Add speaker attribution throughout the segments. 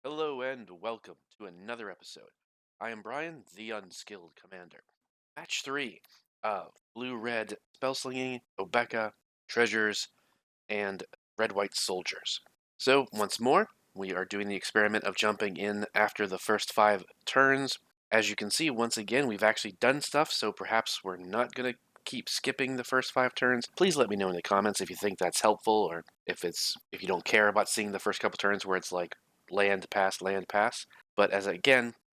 Speaker 1: Hello and welcome to another episode. I am Brian, the Unskilled Commander. Match 3 of Blue-Red Spellslinging, Obeka, Treasures, and Red-White Soldiers. So, once more, we are doing the experiment of jumping in after the first 5 turns. As you can see, once again, we've actually done stuff, so perhaps we're not going to keep skipping the first 5 turns. Please let me know in the comments if you think that's helpful, or if you don't care about seeing the first couple turns where it's like land pass, land pass. But I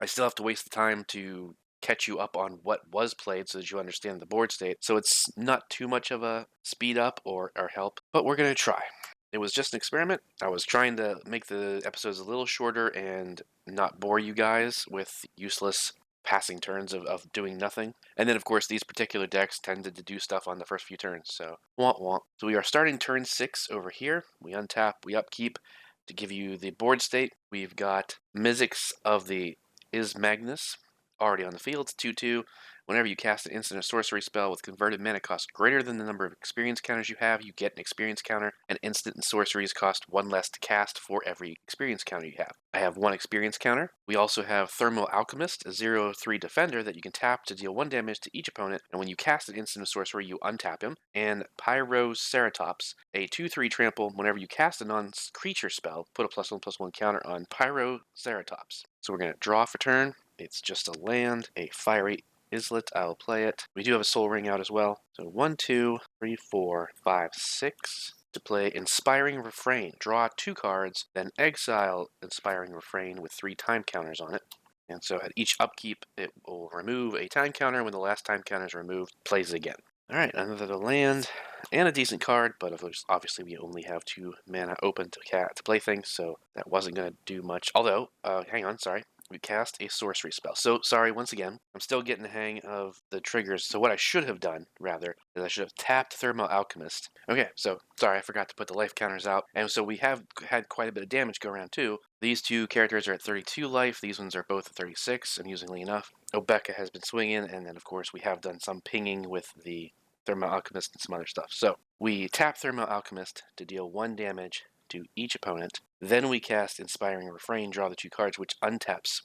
Speaker 1: still have to waste the time to catch you up on what was played so that you understand the board state. So it's not too much of a speed up or help, but we're going to try. It was just an experiment. I was trying to make the episodes a little shorter and not bore you guys with useless passing turns of doing nothing. And then, of course, these particular decks tended to do stuff on the first few turns, so womp womp. So we are starting turn 6 over here. We untap, we upkeep. To give you the board state, we've got Mizzix of the Is Magnus already on the field. It's 2/2. Whenever you cast an instant or sorcery spell with converted mana cost greater than the number of experience counters you have, you get an experience counter, and instant and sorceries cost 1 less to cast for every experience counter you have. I have 1 experience counter. We also have Thermal Alchemist, a 0/3 defender that you can tap to deal 1 damage to each opponent, and when you cast an instant or sorcery, you untap him. And Pyroceratops, a 2/3 trample. Whenever you cast a non-creature spell, put a +1/+1 counter on Pyroceratops. So we're going to draw for turn. It's just a land, a fiery islet. I'll play it. We do have a soul ring out as well. So 1, 2, 3, 4, 5, 6. To play Inspiring Refrain. Draw 2 cards, then exile Inspiring Refrain with 3 time counters on it. And so at each upkeep, it will remove a time counter. When the last time counter is removed, plays again. Alright, another land and a decent card, but obviously we only have 2 mana open to play things, so that wasn't going to do much. Although, hang on, sorry. We cast a sorcery spell. So, sorry, once again, I'm still getting the hang of the triggers. So what I should have done, rather, is I should have tapped Thermal Alchemist. Okay, so, sorry, I forgot to put the life counters out. And so we have had quite a bit of damage go around, too. These 2 characters are at 32 life. These ones are both at 36, amusingly enough. Obeka has been swinging, and then, of course, we have done some pinging with the Thermal Alchemist and some other stuff. So, we tap Thermal Alchemist to deal 1 damage to each opponent. Then we cast Inspiring Refrain, draw the 2 cards, which untaps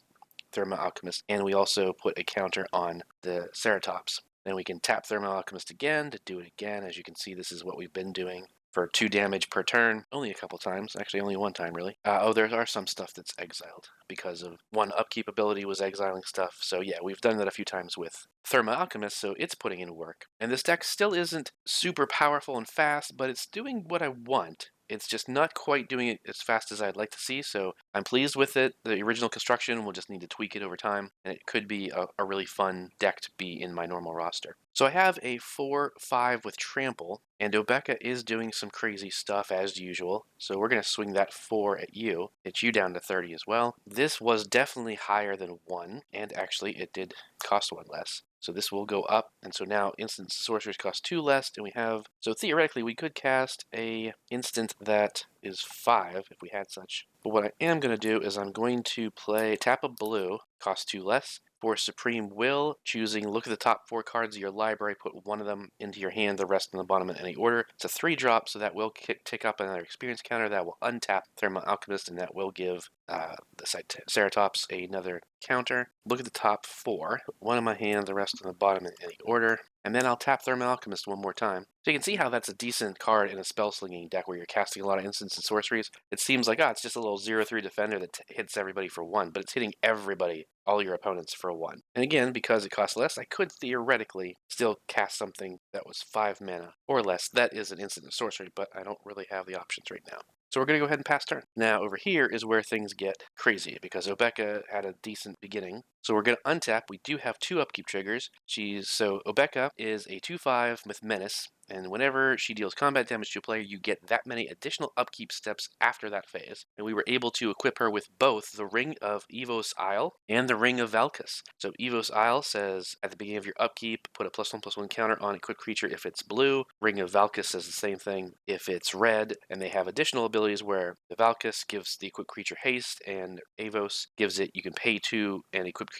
Speaker 1: Thermal Alchemist, and we also put a counter on the Ceratops. Then we can tap Thermal Alchemist again to do it again. As you can see, this is what we've been doing for 2 damage per turn. Only a couple times. Actually, only 1 time, really. There are some stuff that's exiled because of 1 upkeep ability was exiling stuff. So yeah, we've done that a few times with Thermal Alchemist, so it's putting in work. And this deck still isn't super powerful and fast, but it's doing what I want. It's just not quite doing it as fast as I'd like to see, so I'm pleased with it. The original construction, we'll just need to tweak it over time, and it could be a really fun deck to be in my normal roster. So I have a 4/5 with Trample, and Obeka is doing some crazy stuff as usual, so we're going to swing that 4 at you, hit you down to 30 as well. This was definitely higher than 1, and actually it did cost 1 less. So this will go up, and so now instant sorceries cost 2 less, and we have, so theoretically we could cast a instant that is 5 if we had such. But what I am going to do is I'm going to play tap a blue, cost 2 less, for Supreme Will, choosing look at the top 4 cards of your library, put 1 of them into your hand, the rest in the bottom in any order. It's a 3-drop, so that will tick up another experience counter, that will untap Thermal Alchemist, and that will give the Ceratops another counter. Look at the top 4, 1 in my hand, the rest in the bottom in any order. And then I'll tap Thermal Alchemist 1 more time. So you can see how that's a decent card in a spell slinging deck where you're casting a lot of instants and sorceries. It seems like, it's just a little 0/3 defender that hits everybody for 1, but it's hitting everybody, all your opponents, for 1. And again, because it costs less, I could theoretically still cast something that was 5 mana or less. That is an instant and sorcery, but I don't really have the options right now. So we're going to go ahead and pass turn. Now over here is where things get crazy because Obeka had a decent beginning. So we're going to untap. We do have 2 upkeep triggers. So Obeka is a 2/5 with Menace, and whenever she deals combat damage to a player, you get that many additional upkeep steps after that phase. And we were able to equip her with both the Ring of Evos Isle and the Ring of Valkus. So Evos Isle says at the beginning of your upkeep, put a +1/+1 counter on a quick creature if it's blue. Ring of Valkus says the same thing if it's red, and they have additional abilities where the Valkus gives the equipped creature haste, and Avos gives it you can pay 2 and equip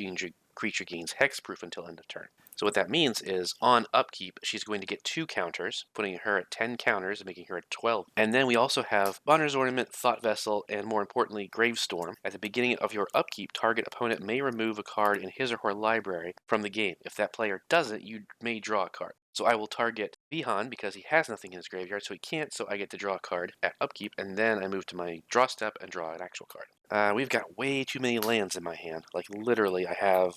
Speaker 1: creature gains hexproof until end of turn. So what that means is on upkeep, she's going to get 2 counters, putting her at 10 counters and making her at 12. And then we also have Bonner's Ornament, Thought Vessel, and more importantly, Gravestorm. At the beginning of your upkeep, target opponent may remove a card in his or her library from the game. If that player doesn't, you may draw a card. So I will target Vihan because he has nothing in his graveyard, so he can't, so I get to draw a card at upkeep, and then I move to my draw step and draw an actual card. We've got way too many lands in my hand. Like, literally, I have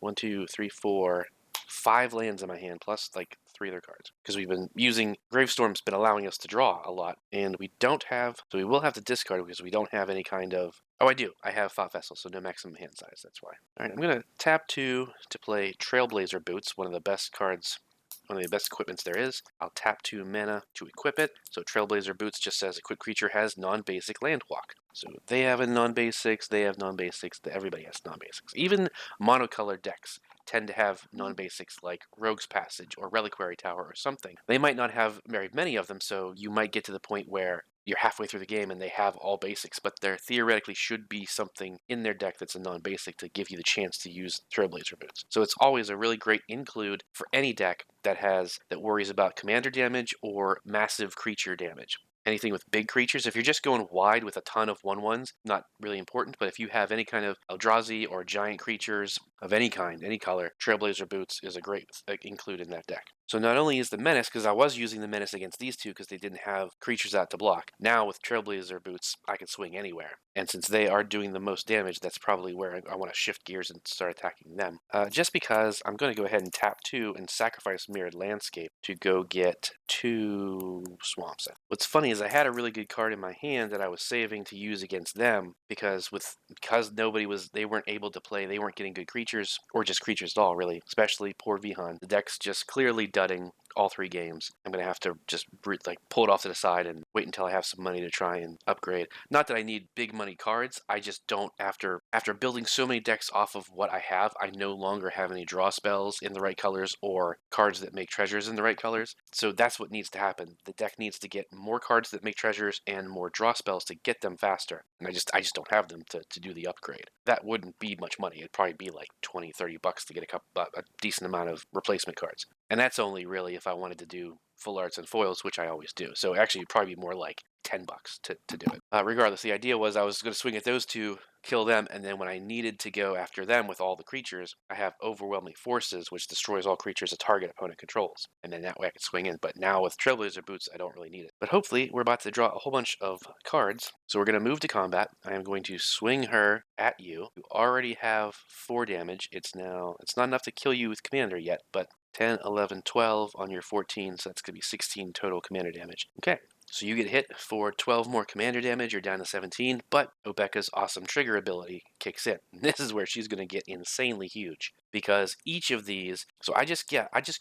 Speaker 1: 1, 2, 3, 4, 5 lands in my hand, plus like 3 other cards. Because we've been using Gravestorm's been allowing us to draw a lot, and we don't have, so we will have to discard because we don't have any kind of, oh, I do. I have Thought Vessel, so no maximum hand size, that's why. Alright, I'm going to tap 2 to play Trailblazer Boots, one of the best cards, one of the best equipments there is. I'll tap 2 mana to equip it. So Trailblazer Boots just says equipped creature has non-basic land walk. So they have a non-basics, they have non-basics, everybody has non-basics. Even monocolored decks tend to have non-basics like Rogue's Passage or Reliquary Tower or something. They might not have very many of them, so you might get to the point where you're halfway through the game and they have all basics, but there theoretically should be something in their deck that's a non-basic to give you the chance to use Trailblazer Boots. So it's always a really great include for any deck that worries about commander damage or massive creature damage. Anything with big creatures, if you're just going wide with a ton of 1/1s, not really important, but if you have any kind of Eldrazi or giant creatures of any kind, any color, Trailblazer Boots is a great include in that deck. So not only is the Menace, because I was using the Menace against these two because they didn't have creatures out to block, now with Trailblazer Boots, I can swing anywhere. And since they are doing the most damage, that's probably where I want to shift gears and start attacking them. Just because I'm going to go ahead and tap 2 and sacrifice Mirrored Landscape to go get 2 swamps. What's funny is I had a really good card in my hand that I was saving to use against them because they weren't able to play, they weren't getting good creatures, or just creatures at all, really, especially poor Vihan. The deck's just clearly dudding all 3 games. I'm going to have to just pull it off to the side and wait until I have some money to try and upgrade. Not that I need big money cards, I just don't, after building so many decks off of what I have, I no longer have any draw spells in the right colors or cards that make treasures in the right colors. So that's what needs to happen. The deck needs to get more cards that make treasures and more draw spells to get them faster. And I just don't have them to do the upgrade. That wouldn't be much money. It'd probably be like 20, 30 bucks to get a decent amount of replacement cards. And that's only really if I wanted to do full arts and foils, which I always do. So actually, it'd probably be more like 10 bucks to do it. Regardless, the idea was I was going to swing at those 2, kill them, and then when I needed to go after them with all the creatures, I have Overwhelming Forces, which destroys all creatures a target opponent controls. And then that way I could swing in. But now with Trailblazer Boots, I don't really need it. But hopefully, we're about to draw a whole bunch of cards. So we're going to move to combat. I am going to swing her at you. You already have 4 damage. It's not enough to kill you with Commander yet, but 10, 11, 12 on your 14, so that's going to be 16 total commander damage. Okay, so you get hit for 12 more commander damage, you're down to 17, but Obeka's awesome trigger ability kicks in. This is where she's going to get insanely huge, because each of these, so I just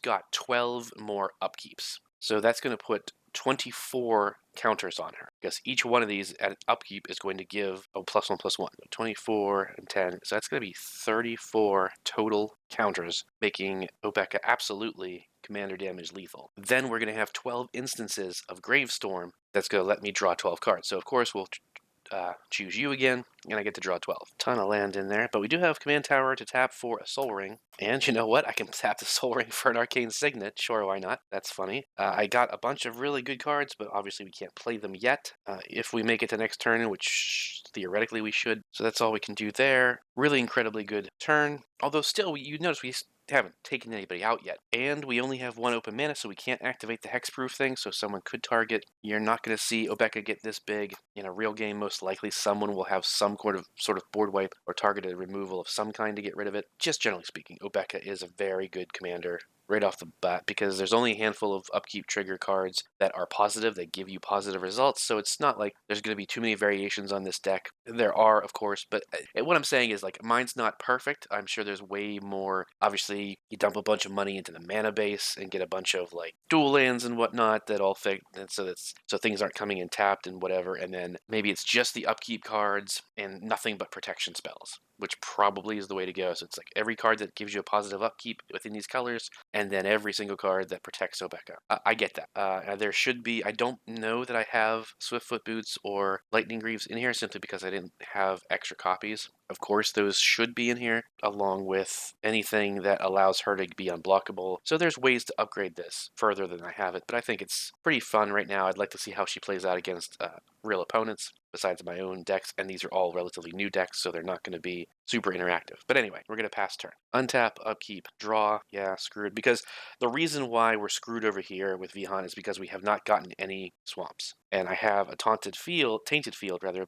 Speaker 1: got 12 more upkeeps. So that's going to put 24 counters on her, because each one of these at upkeep is going to give a +1/+1. 24 and 10, so that's going to be 34 total counters, making Obeka absolutely commander damage lethal. Then we're going to have 12 instances of Gravestorm that's going to let me draw 12 cards. So of course we'll choose you again, and I get to draw 12. Ton of land in there, but we do have Command Tower to tap for a Soul Ring, and you know what? I can tap the Soul Ring for an Arcane Signet. Sure, why not? That's funny. I got a bunch of really good cards, but obviously we can't play them yet. If we make it to next turn, which theoretically we should, so that's all we can do there. Really incredibly good turn, although still, you notice we haven't taken anybody out yet, and we only have 1 open mana, so we can't activate the hexproof thing, so someone could target. You're not going to see Obeka get this big in a real game. Most likely someone will have some sort of board wipe or targeted removal of some kind to get rid of it. Just generally speaking, Obeka is a very good commander right off the bat, because there's only a handful of upkeep trigger cards that are positive, that give you positive results, so it's not like there's going to be too many variations on this deck. There are, of course, but what I'm saying is, like, mine's not perfect. I'm sure there's way more. Obviously, you dump a bunch of money into the mana base and get a bunch of, like, dual lands and whatnot that all fit, and so things aren't coming in tapped and whatever, and then maybe it's just the upkeep cards and nothing but protection spells. which probably is the way to go. So it's like every card that gives you a positive upkeep within these colors, and then every single card that protects Obeka. I get that. There should be, I don't know that I have Swiftfoot Boots or Lightning Greaves in here simply because I didn't have extra copies. Of course, those should be in here, along with anything that allows her to be unblockable. So there's ways to upgrade this further than I have it, but I think it's pretty fun right now. I'd like to see how she plays out against real opponents besides my own decks, and these are all relatively new decks, so they're not going to be super interactive. But anyway, we're going to pass turn. Untap, upkeep, draw. Yeah, screwed. Because the reason why we're screwed over here with Vihan is because we have not gotten any swamps. And I have a tainted field,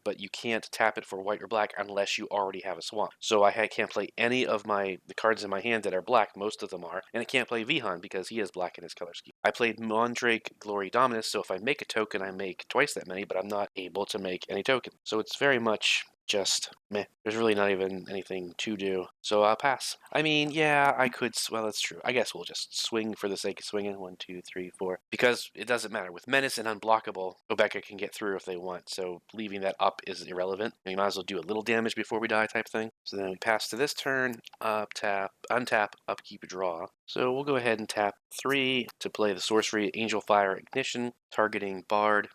Speaker 1: but you can't tap it for white or black unless you already have a swamp. So I can't play any of the cards in my hand that are black, most of them are, and I can't play Vihan because he is black in his color scheme. I played Mondrake Glory Dominus, so if I make a token, I make twice that many, but I'm not able to make any token. So it's very much just meh. There's really not even anything to do. So I'll pass. I mean, yeah, I could. Well, that's true. I guess we'll just swing for the sake of swinging. 1, 2, 3, 4. Because it doesn't matter. With Menace and Unblockable, Obeka can get through if they want. So leaving that up is irrelevant. We might as well do a little damage before we die type thing. So then we pass to this turn. Untap, upkeep, draw. So we'll go ahead and tap 3 to play the sorcery Angelfire Ignition, targeting Baird.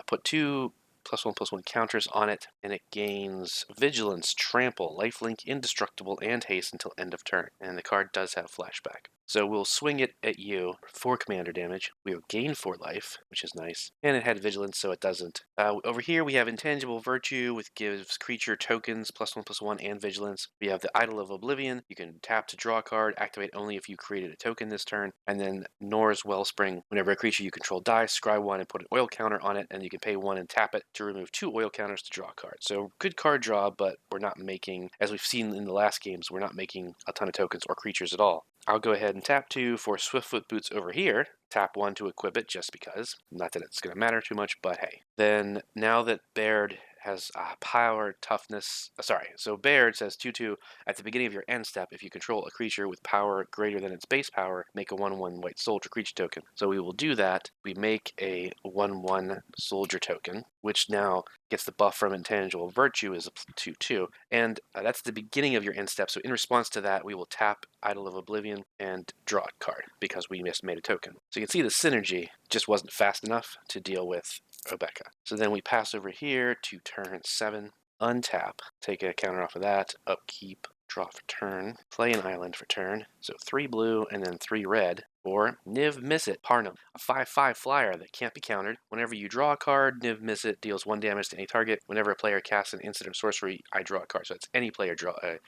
Speaker 1: Put 2 +1/+1 counters on it, and it gains Vigilance, Trample, Lifelink, Indestructible, and Haste until end of turn. And the card does have Flashback. So we'll swing it at you for commander damage. We'll gain 4 life, which is nice. And it had Vigilance, so it doesn't. Over here we have Intangible Virtue, which gives creature tokens +1/+1 and Vigilance. We have the Idol of Oblivion. You can tap to draw a card, activate only if you created a token this turn. And then Nor's Wellspring. Whenever a creature you control dies, scry 1 and put an oil counter on it, and you can pay 1 and tap it to remove 2 oil counters to draw a card. So good card draw, but we're not making, as we've seen in the last games, we're not making a ton of tokens or creatures at all. I'll go ahead and tap 2 for Swiftfoot Boots over here. Tap 1 to equip it just because. Not that it's going to matter too much, but hey. Then now that Baird has power, toughness. So Baird says 2/2 at the beginning of your end step. If you control a creature with power greater than its base power, make a 1/1 white soldier creature token. So we will do that. We make a 1/1 soldier token, which now gets the buff from Intangible Virtue is a 2/2. And that's the beginning of your end step. So in response to that, we will tap Idol of Oblivion and draw a card because we just made a token. So you can see the synergy just wasn't fast enough to deal with Obeka. So then we pass over here to turn 7, untap, take a counter off of that, upkeep, draw for turn, play an island for turn. So 3 blue and then 3 red. Or Niv Mizzet Parnum, a 5/5 flyer that can't be countered. Whenever you draw a card, Niv Mizzet deals 1 damage to any target. Whenever a player casts an instant or sorcery, I draw a card. So it's any player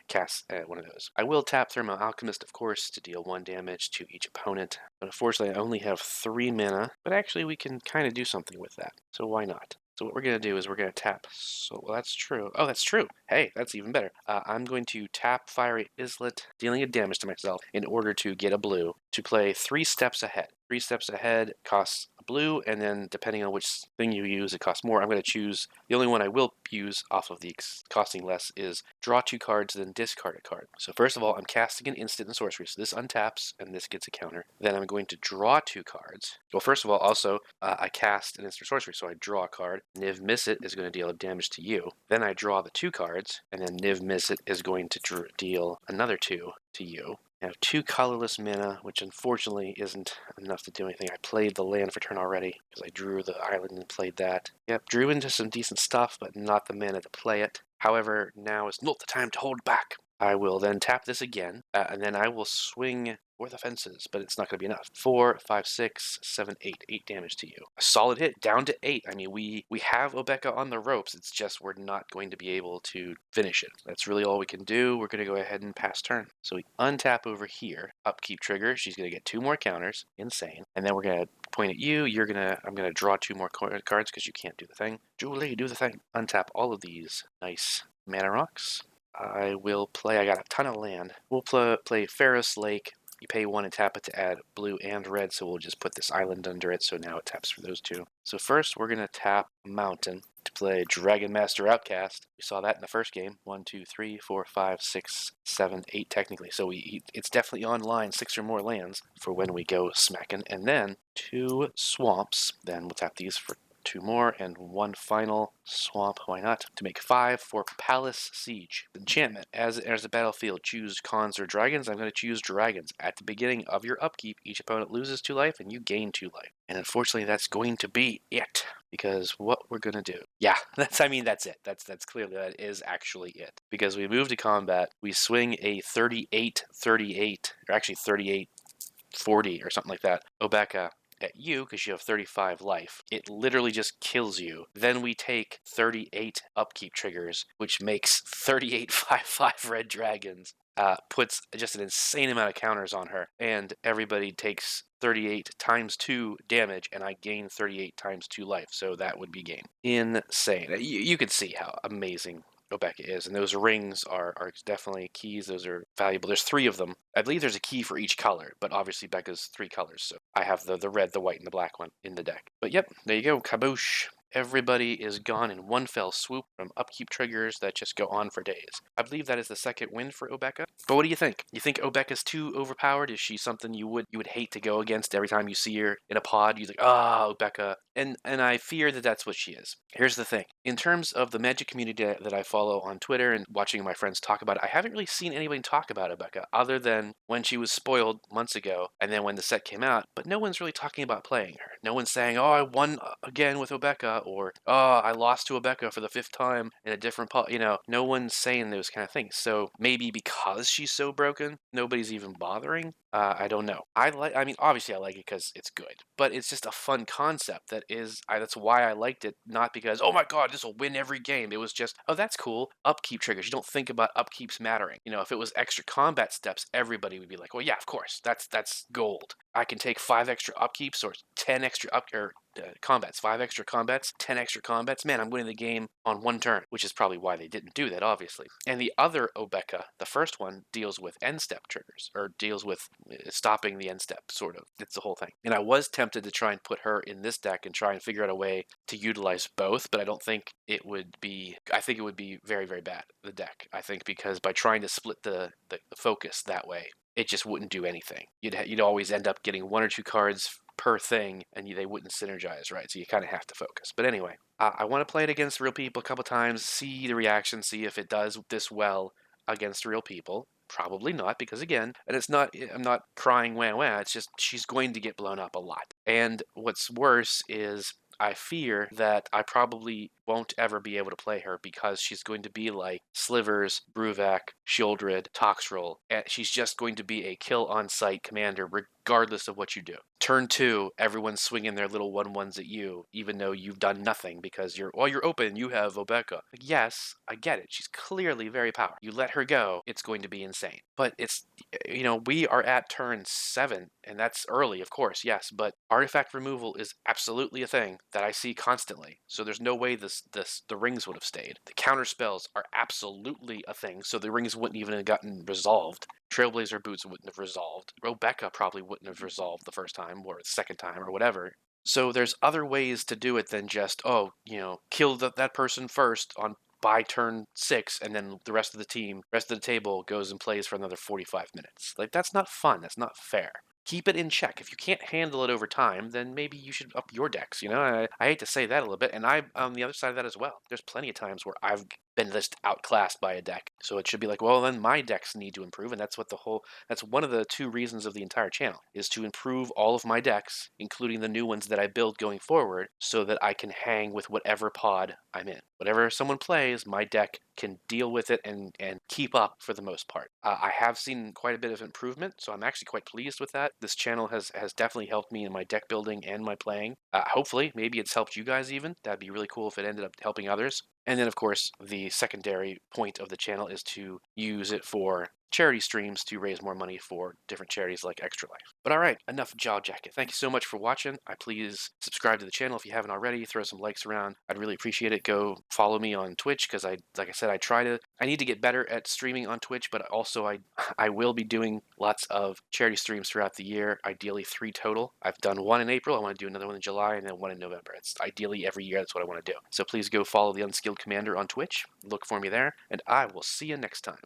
Speaker 1: casts one of those. I will tap Thermo Alchemist, of course, to deal 1 damage to each opponent. But unfortunately, I only have 3 mana. But actually, we can kind of do something with that. So why not? So what we're going to do is we're going to tap. So well, that's true. Oh, that's true. Hey, that's even better. I'm going to tap Fiery Islet, dealing a damage to myself in order to get a blue to play 3 steps ahead. 3 steps ahead costs a blue, and then depending on which thing you use, it costs more. I'm going to choose, the only one I will use off of the costing less is draw 2 cards, then discard a card. So first of all, I'm casting an instant and sorcery, so this untaps, and this gets a counter. Then I'm going to draw 2 cards. Well, first of all, also, I cast an instant sorcery, so I draw a card. Niv Mizzet is going to deal damage to you. Then I draw the 2 cards, and then Niv Mizzet is going to deal another 2 to you. I have 2 colorless mana, which unfortunately isn't enough to do anything. I played the land for turn already, because I drew the island and played that. Yep, drew into some decent stuff, but not the mana to play it. However, now is not the time to hold back. I will then tap this again, and then I will swing for the fences, but it's not going to be enough. 4, 5, 6, 7, 8. 8 damage to you. A solid hit, down to 8. I mean, we have Obeka on the ropes. It's just we're not going to be able to finish it. That's really all we can do. We're going to go ahead and pass turn. So we untap over here. Upkeep trigger. She's going to get 2 more counters. Insane. And then we're going to point at you. I'm going to draw 2 more cards because you can't do the thing. Julie, do the thing. Untap all of these nice mana rocks. I got a ton of land. We'll play Ferris Lake. You pay 1 and tap it to add blue and red, so we'll just put this island under it, so now it taps for those 2. So first, we're going to tap Mountain to play Dragon Master Outcast. We saw that in the first game. 1, 2, 3, 4, 5, 6, 7, 8 technically. So it's definitely online, 6 or more lands for when we go smacking. And then 2 swamps. Then we'll tap these for 2 more, and 1 final swamp, why not, to make 5 for Palace Siege. Enchantment. As a battlefield, choose cons or dragons. I'm going to choose dragons. At the beginning of your upkeep, each opponent loses 2 life and you gain 2 life. And unfortunately, that's going to be it, because what we're going to do. Yeah, that's it. That's clearly, that is actually it. Because we move to combat, we swing a 38-38, or actually 38-40 or something like that, Obeka at you because you have 35 life. It literally just kills you. Then we take 38 upkeep triggers, which makes 38 5/5 red dragons. Puts just an insane amount of counters on her, and everybody takes 38 times 2 damage, and I gain 38 times 2 life, so that would be game. Insane. You can see how amazing Obeka is, and those rings are definitely keys. Those are valuable. There's 3 of them. I believe there's a key for each color, but obviously Becca's 3 colors, so I have the red, the white, and the black one in the deck. But yep, there you go, kaboosh. Everybody is gone in one fell swoop from upkeep triggers that just go on for days. I believe that is the second win for Obeka. But what do you think? You think Obeka's too overpowered? Is she something you would hate to go against every time you see her in a pod? You think, Obeka. And I fear that that's what she is. Here's the thing. In terms of the Magic community that I follow on Twitter and watching my friends talk about it, I haven't really seen anybody talk about Obeka other than when she was spoiled months ago and then when the set came out. But no one's really talking about playing her. No one's saying, oh, I won again with Obeka, or oh, I lost to Obeka for the 5th time in a different pod. No one's saying those kind of things. So maybe because she's so broken, nobody's even bothering. I don't know. I mean, obviously I like it because it's good, but it's just a fun concept that's why I liked it, not because, oh my god, this will win every game. It was just, oh, that's cool. Upkeep triggers. You don't think about upkeeps mattering. If it was extra combat steps, everybody would be like, well, yeah, of course, that's gold. I can take 5 extra upkeeps or 10 extra combats, 5 extra combats, 10 extra combats. Man, I'm winning the game on 1 turn, which is probably why they didn't do that, obviously. And the other Obeka, the first one, deals with end step triggers, or deals with stopping the end step, sort of. It's the whole thing. And I was tempted to try and put her in this deck and try and figure out a way to utilize both, but I don't think it would be, I think it would be very, very bad, the deck. I think because by trying to split the focus that way, it just wouldn't do anything. You'd always end up getting 1 or 2 cards per thing, and they wouldn't synergize, right? So you kind of have to focus. But anyway, I want to play it against real people a couple times, see the reaction, see if it does this well against real people. Probably not, because again, and I'm not crying wah wah, it's just she's going to get blown up a lot. And what's worse is I fear that I probably won't ever be able to play her because she's going to be like Slivers, Bruvac, Shieldred, Toxrill, and she's just going to be a kill on sight commander regardless of what you do. Turn 2, everyone's swinging their little 1/1s at you, even though you've done nothing because you're open, you have Obeka. Yes, I get it. She's clearly very powerful. You let her go, it's going to be insane. But it's, we are at turn 7, and that's early, of course, yes, but artifact removal is absolutely a thing that I see constantly. So there's no way the rings would have stayed. The counter spells are absolutely a thing, so the rings wouldn't even have gotten resolved. Trailblazer boots wouldn't have resolved. Rebecca probably wouldn't have resolved the first time or the second time or whatever. So there's other ways to do it than just, kill that person first by turn 6, and then the rest of the table goes and plays for another 45 minutes. Like, that's not fun. That's not fair. Keep it in check. If you can't handle it over time, then maybe you should up your decks. I hate to say that a little bit, and I'm on the other side of that as well. There's plenty of times where I've been just outclassed by a deck. So it should be like, well, then my decks need to improve, and that's one of the 2 reasons of the entire channel, is to improve all of my decks, including the new ones that I build going forward, so that I can hang with whatever pod I'm in. Whatever someone plays, my deck can deal with it and keep up for the most part. I have seen quite a bit of improvement, so I'm actually quite pleased with that. This channel has definitely helped me in my deck building and my playing. Hopefully, maybe it's helped you guys even. That'd be really cool if it ended up helping others. And then, of course, the secondary point of the channel is to use it for charity streams to raise more money for different charities like Extra Life. But all right, enough jaw jacket. Thank you so much for watching. Please subscribe to the channel if you haven't already. Throw some likes around. I'd really appreciate it. Go follow me on Twitch because like I said, I need to get better at streaming on Twitch, but also I will be doing lots of charity streams throughout the year, ideally 3 total. I've done 1 in April. I want to do another one in July and then 1 in November. It's ideally every year. That's what I want to do. So please go follow the Unskilled Commander on Twitch. Look for me there, and I will see you next time.